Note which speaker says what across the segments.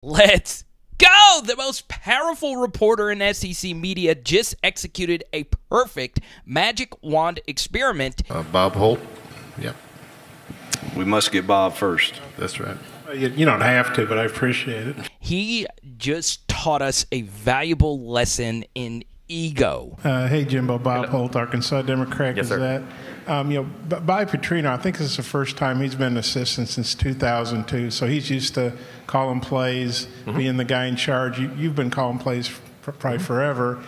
Speaker 1: Let's go! The most powerful reporter in SEC media just executed a perfect magic wand experiment.
Speaker 2: Bob Holt. Yep.
Speaker 3: We must get Bob first.
Speaker 2: That's right.
Speaker 4: You don't have to, but I appreciate it.
Speaker 1: He just taught us a valuable lesson in ego.
Speaker 4: Hey, Jimbo, Bob Holt, Arkansas Democrat Gazette. Bobby Petrino, I think this is the first time he's been an assistant since 2002, so he's used to calling plays, being the guy in charge. You've been calling plays probably forever.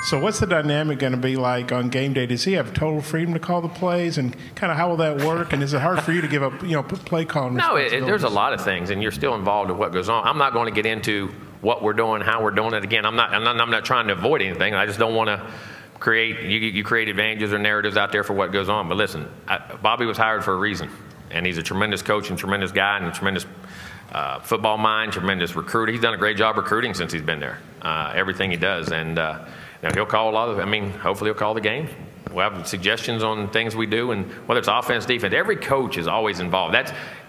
Speaker 4: So what's the dynamic going to be like on game day? Does he have total freedom to call the plays, and kind of how will that work? And is it hard for you to give up, play calling?
Speaker 5: No, there's a lot of things, and you're still involved in what goes on. I'm not going to get into what we're doing, how we're doing it. Again, I'm not trying to avoid anything. I just don't want to create you create advantages or narratives out there for what goes on. But listen, Bobby was hired for a reason, and he's a tremendous coach and tremendous guy and a tremendous football mind, tremendous recruiter. He's done a great job recruiting since he's been there. Everything he does, and he'll call a lot of. Hopefully he'll call the games. We'll have suggestions on things we do, and whether it's offense, defense, every coach is always involved.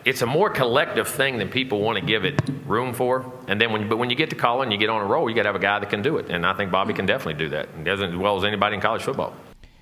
Speaker 5: It's a more collective thing than people want to give it room for. And then when you get to calling, you get on a roll, you got to have a guy that can do it. And I think Bobby can definitely do that. He does it as well as anybody in college football.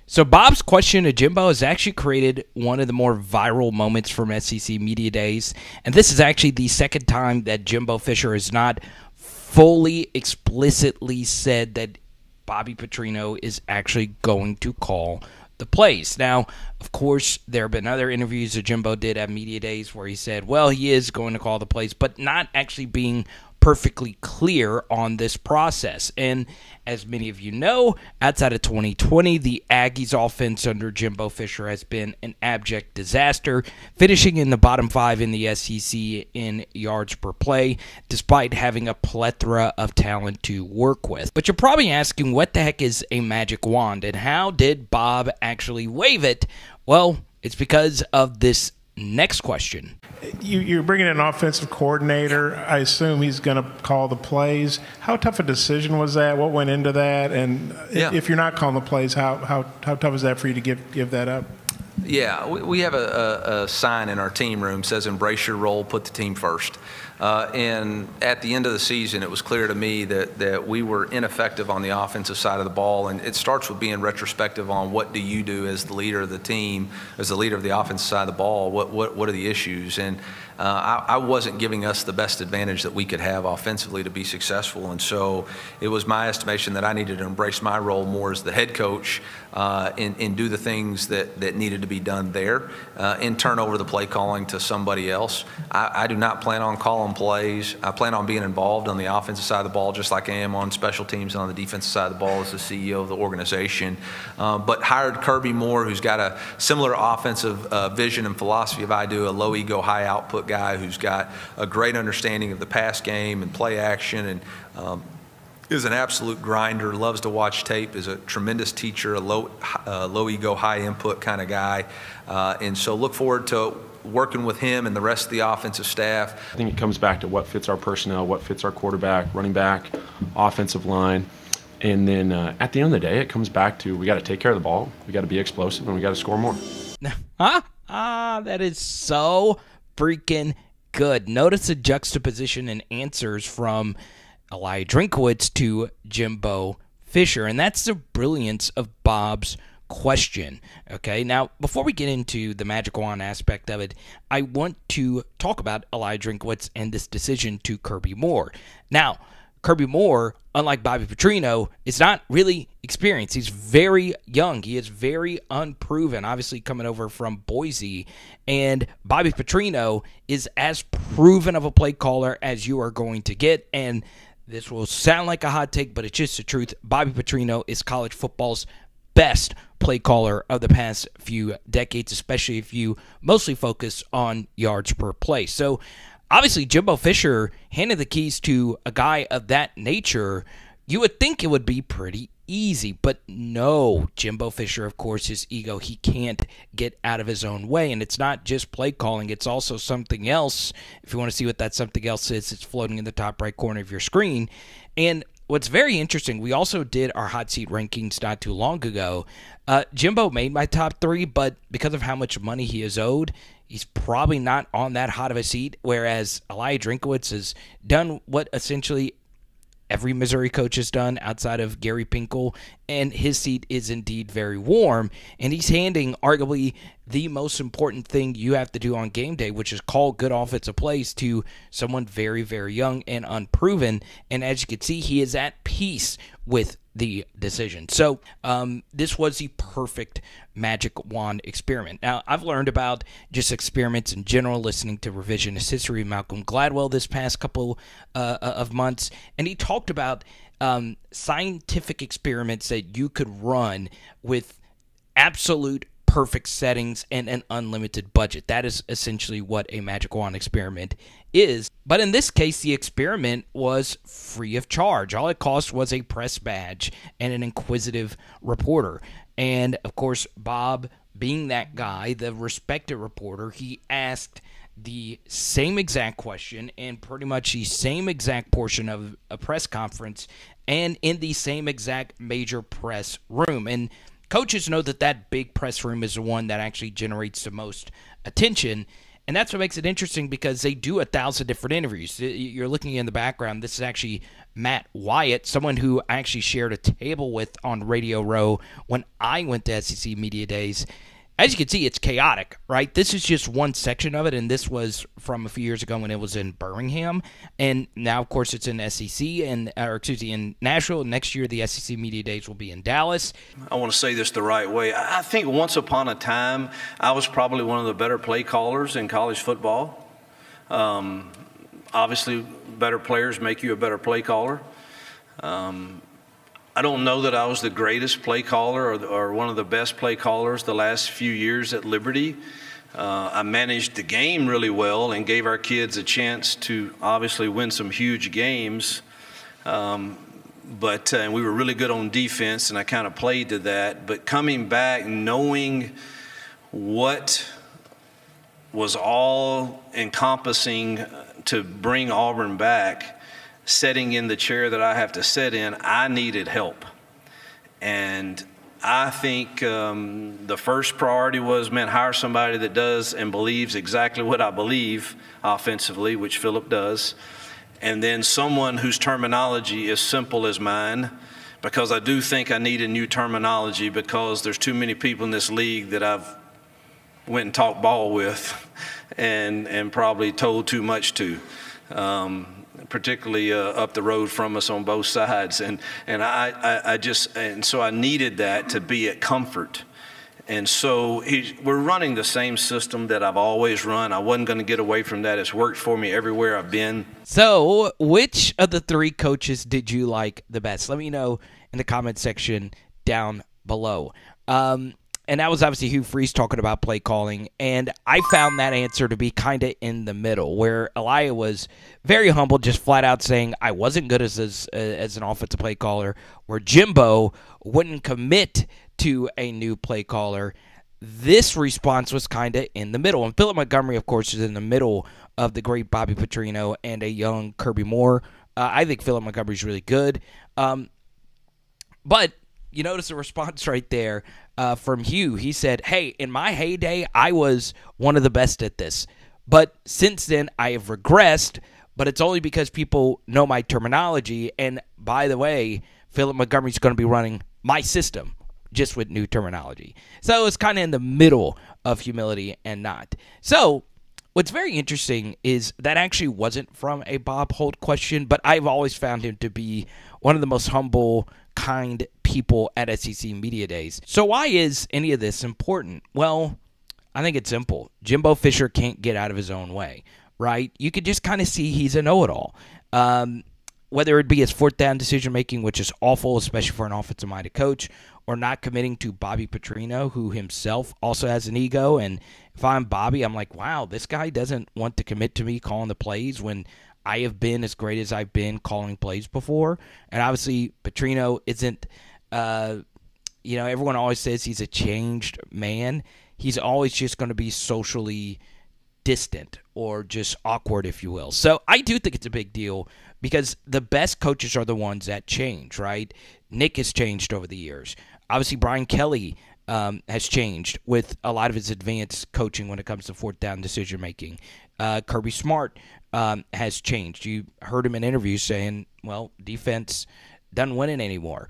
Speaker 1: So Bob's question to Jimbo has actually created one of the more viral moments from SEC Media Days. And this is actually the second time that Jimbo Fisher has not fully explicitly said that Bobby Petrino is actually going to call the plays. Now, of course, there have been other interviews that Jimbo did at Media Days where he said, well, he is going to call the plays, but not actually being perfectly clear on this process. And as many of you know, outside of 2020, the Aggies offense under Jimbo Fisher has been an abject disaster, finishing in the bottom 5 in the SEC in yards per play, despite having a plethora of talent to work with. But you're probably asking, what the heck is a magic wand, and how did Bob actually wave it? Well, it's because of this next question.
Speaker 4: You're bringing in an offensive coordinator. I assume he's going to call the plays. How tough a decision was that? What went into that? And if you're not calling the plays, how tough is that for you to give that up?
Speaker 6: Yeah, we have a sign in our team room that says embrace your role, put the team first. And at the end of the season, it was clear to me that we were ineffective on the offensive side of the ball. And it starts with being retrospective on what do you do as the leader of the team, as the leader of the offensive side of the ball, what are the issues? And I wasn't giving us the best advantage that we could have offensively to be successful. And so it was my estimation that I needed to embrace my role more as the head coach and do the things that needed to be done there and turn over the play calling to somebody else. I do not plan on calling plays. I plan on being involved on the offensive side of the ball just like I am on special teams and on the defensive side of the ball as the CEO of the organization. But hired Kirby Moore, who's got a similar offensive vision and philosophy of I do, a low ego, high output guy who's got a great understanding of the pass game and play action and is an absolute grinder, loves to watch tape, is a tremendous teacher, a low ego, high input kind of guy. And so look forward to working with him and the rest of the offensive staff.
Speaker 7: I think it comes back to what fits our personnel, what fits our quarterback, running back, offensive line. And then at the end of the day, it comes back to we got to take care of the ball, we got to be explosive, and we got to score more.
Speaker 1: That is so freaking good. Notice the juxtaposition in answers from Eli Drinkwitz to Jimbo Fisher, and that's the brilliance of Bob's question. Okay, now before we get into the magic wand aspect of it, I want to talk about Eli Drinkwitz and this decision to Kirby Moore. Now, Kirby Moore, unlike Bobby Petrino, is not really experienced. He's very young. He is very unproven, obviously coming over from Boise. And Bobby Petrino is as proven of a play caller as you are going to get. And this will sound like a hot take, but it's just the truth. Bobby Petrino is college football's best play caller of the past few decades, especially if you mostly focus on yards per play. So obviously, Jimbo Fisher handed the keys to a guy of that nature. You would think it would be pretty easy, but no. Jimbo Fisher, of course, his ego, he can't get out of his own way, and it's not just play calling, it's also something else. If you want to see what that something else is, it's floating in the top right corner of your screen. And what's very interesting, we also did our hot seat rankings not too long ago. Jimbo made my top 3, but because of how much money he is owed, he's probably not on that hot of a seat, whereas Eli Drinkwitz has done what essentially every Missouri coach has done outside of Gary Pinkel, and his seat is indeed very warm, and he's handing arguably the most important thing you have to do on game day, which is call good offensive plays, to someone very, very young and unproven, and as you can see, he is at peace with the decision. So this was the perfect magic wand experiment. Now, I've learned about just experiments in general, listening to Revisionist History, Malcolm Gladwell, this past couple of months, and he talked about scientific experiments that you could run with absolute perfect settings and an unlimited budget. That is essentially what a magic wand experiment is. But in this case, the experiment was free of charge. All it cost was a press badge and an inquisitive reporter. And of course, Bob, being that guy, the respected reporter, he asked the same exact question and pretty much the same exact portion of a press conference and in the same exact major press room. And coaches know that that big press room is the one that actually generates the most attention, and that's what makes it interesting because they do 1,000 different interviews. You're looking in the background. This is actually Matt Wyatt, someone who I actually shared a table with on Radio Row when I went to SEC Media Days. As you can see, it's chaotic, right? This is just one section of it, and this was from a few years ago when it was in Birmingham, and now, of course, it's in SEC, in Nashville. Next year, the SEC Media Days will be in Dallas.
Speaker 3: I want to say this the right way. I think once upon a time, I was probably one of the better play callers in college football. Obviously, better players make you a better play caller. I don't know that I was the greatest play caller or one of the best play callers the last few years at Liberty. I managed the game really well and gave our kids a chance to obviously win some huge games. But we were really good on defense, and I kind of played to that. But coming back, knowing what was all encompassing to bring Auburn back, sitting in the chair that I have to sit in, I needed help. And I think the first priority was, hire somebody that does and believes exactly what I believe offensively, which Phillip does. And then someone whose terminology is simple as mine, because I do think I need a new terminology because there's too many people in this league that I've went and talked ball with and probably told too much to. Particularly up the road from us on both sides, and so I needed that to be at comfort, and so we're running the same system that I've always run. I wasn't going to get away from that. It's worked for me everywhere I've been.
Speaker 1: So, which of the three coaches did you like the best? Let me know in the comment section down below. And that was obviously Hugh Freeze talking about play calling, and I found that answer to be kind of in the middle, where Eli was very humble, just flat out saying I wasn't good as an offensive play caller, where Jimbo wouldn't commit to a new play caller. This response was kind of in the middle, and Phillip Montgomery, of course, is in the middle of the great Bobby Petrino and a young Kirby Moore. I think Phillip Montgomery's really good, but you notice the response right there from Hugh. He said, hey, in my heyday, I was one of the best at this. But since then, I have regressed, but it's only because people know my terminology. And by the way, Phillip Montgomery's going to be running my system, just with new terminology. So it's kind of in the middle of humility and not. So what's very interesting is that actually wasn't from a Bob Holt question, but I've always found him to be one of the most humble, kind people at SEC Media Days. So why is any of this important? Well, I think it's simple. Jimbo Fisher can't get out of his own way, right? You could just kind of see he's a know-it-all. Whether it be his fourth down decision-making, which is awful, especially for an offensive-minded coach, or not committing to Bobby Petrino, who himself also has an ego. And if I'm Bobby, I'm like, wow, this guy doesn't want to commit to me calling the plays when I have been as great as I've been calling plays before. And obviously, Petrino isn't, everyone always says he's a changed man. He's always just going to be socially distant or just awkward, if you will. So I do think it's a big deal because the best coaches are the ones that change, right? Nick has changed over the years. Obviously, Brian Kelly has changed with a lot of his advanced coaching when it comes to fourth down decision making. Kirby Smart has changed. You heard him in interviews saying, well, defense doesn't win it anymore.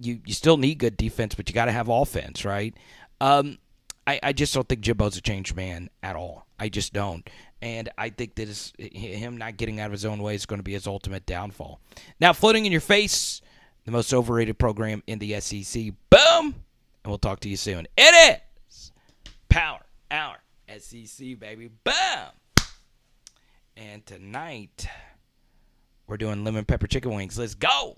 Speaker 1: You still need good defense, but you got to have offense, right? I just don't think Jimbo's a changed man at all. I just don't. And I think that him not getting out of his own way is going to be his ultimate downfall. Now, floating in your face, the most overrated program in the SEC. Boom! And we'll talk to you soon. It is Power Hour SEC, baby. Boom! And tonight, we're doing lemon pepper chicken wings. Let's go!